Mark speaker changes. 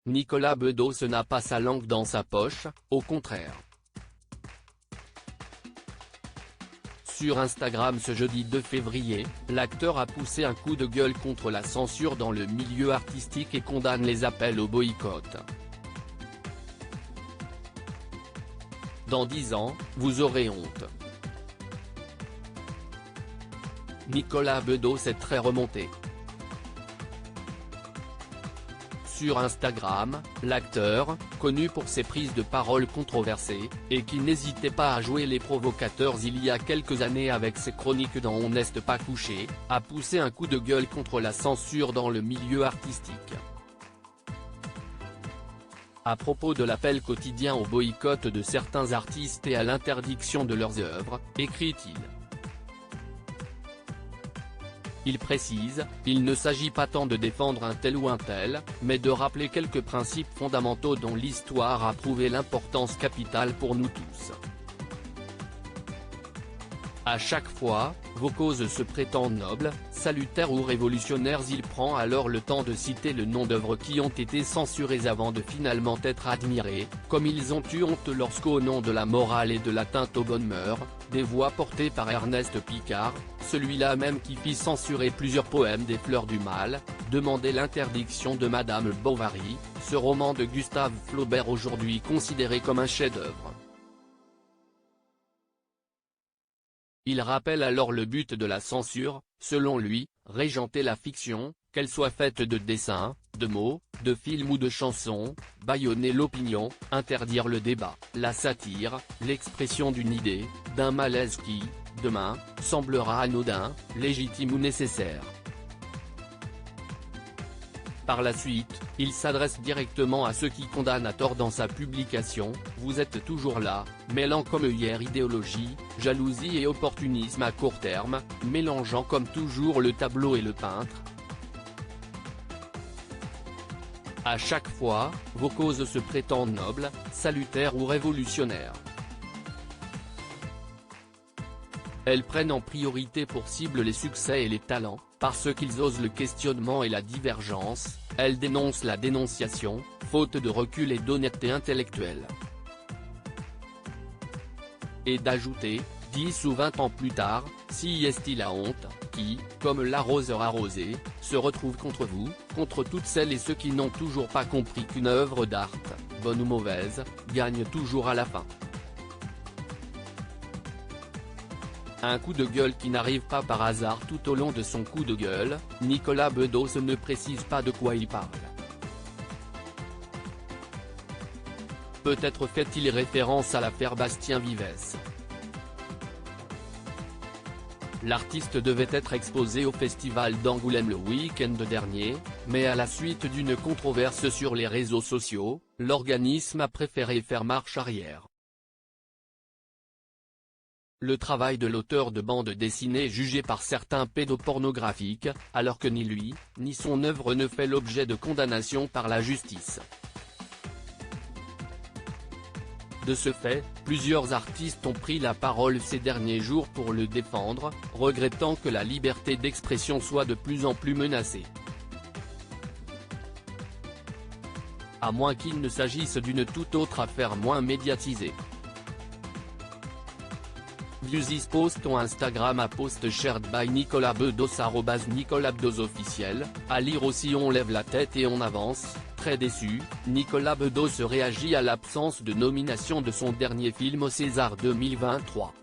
Speaker 1: Nicolas Bedos n'a pas sa langue dans sa poche, au contraire. Sur Instagram ce jeudi 2 février, l'acteur a poussé un coup de gueule contre la censure dans le milieu artistique et condamne les appels au boycott. Dans 10 ans, vous aurez honte. Nicolas Bedos est très remonté. Sur Instagram, l'acteur, connu pour ses prises de parole controversées, et qui n'hésitait pas à jouer les provocateurs il y a quelques années avec ses chroniques dans On n'est pas couché, a poussé un coup de gueule contre la censure dans le milieu artistique. À propos de l'appel quotidien au boycott de certains artistes et à l'interdiction de leurs œuvres, écrit-il. Il précise, il ne s'agit pas tant de défendre un tel ou un tel, mais de rappeler quelques principes fondamentaux dont l'histoire a prouvé l'importance capitale pour nous tous. À chaque fois, vos causes se prétendent nobles, salutaires ou révolutionnaires. Il prend alors le temps de citer le nom d'œuvres qui ont été censurées avant de finalement être admirées, comme ils ont eu honte lorsqu'au nom de la morale et de l'atteinte aux bonnes mœurs, des voix portées par Ernest Picard, celui-là même qui fit censurer plusieurs poèmes des Fleurs du Mal, demandait l'interdiction de Madame Bovary, ce roman de Gustave Flaubert aujourd'hui considéré comme un chef-d'œuvre. Il rappelle alors le but de la censure, selon lui, régenter la fiction, qu'elle soit faite de dessins, de mots, de films ou de chansons, bâillonner l'opinion, interdire le débat, la satire, l'expression d'une idée, d'un malaise qui, demain, semblera anodin, légitime ou nécessaire. Par la suite, il s'adresse directement à ceux qui condamnent à tort dans sa publication, « Vous êtes toujours là, mêlant comme hier idéologie, jalousie et opportunisme à court terme, mélangeant comme toujours le tableau et le peintre. À chaque fois, vos causes se prétendent nobles, salutaires ou révolutionnaires. Elles prennent en priorité pour cible les succès et les talents, parce qu'ils osent le questionnement et la divergence, elles dénoncent la dénonciation, faute de recul et d'honnêteté intellectuelle. » Et d'ajouter, 10 ou 20 ans plus tard, si est-il la honte, qui, comme l'arroseur arrosé, se retrouve contre vous, contre toutes celles et ceux qui n'ont toujours pas compris qu'une œuvre d'art, bonne ou mauvaise, gagne toujours à la fin. Un coup de gueule qui n'arrive pas par hasard. Tout au long de son coup de gueule, Nicolas Bedos ne précise pas de quoi il parle. Peut-être fait-il référence à l'affaire Bastien Vives. L'artiste devait être exposé au festival d'Angoulême le week-end dernier, mais à la suite d'une controverse sur les réseaux sociaux, l'organisme a préféré faire marche arrière. Le travail de l'auteur de bande dessinée est jugé par certains pédopornographique, alors que ni lui, ni son œuvre ne fait l'objet de condamnation par la justice. De ce fait, plusieurs artistes ont pris la parole ces derniers jours pour le défendre, regrettant que la liberté d'expression soit de plus en plus menacée. À moins qu'il ne s'agisse d'une toute autre affaire moins médiatisée. Views is post on Instagram à post shared by Nicolas Bedos @NicolasBedosOfficiel, à lire aussi. On lève la tête et on avance. Très déçu, Nicolas Bedos réagit à l'absence de nomination de son dernier film au César 2023.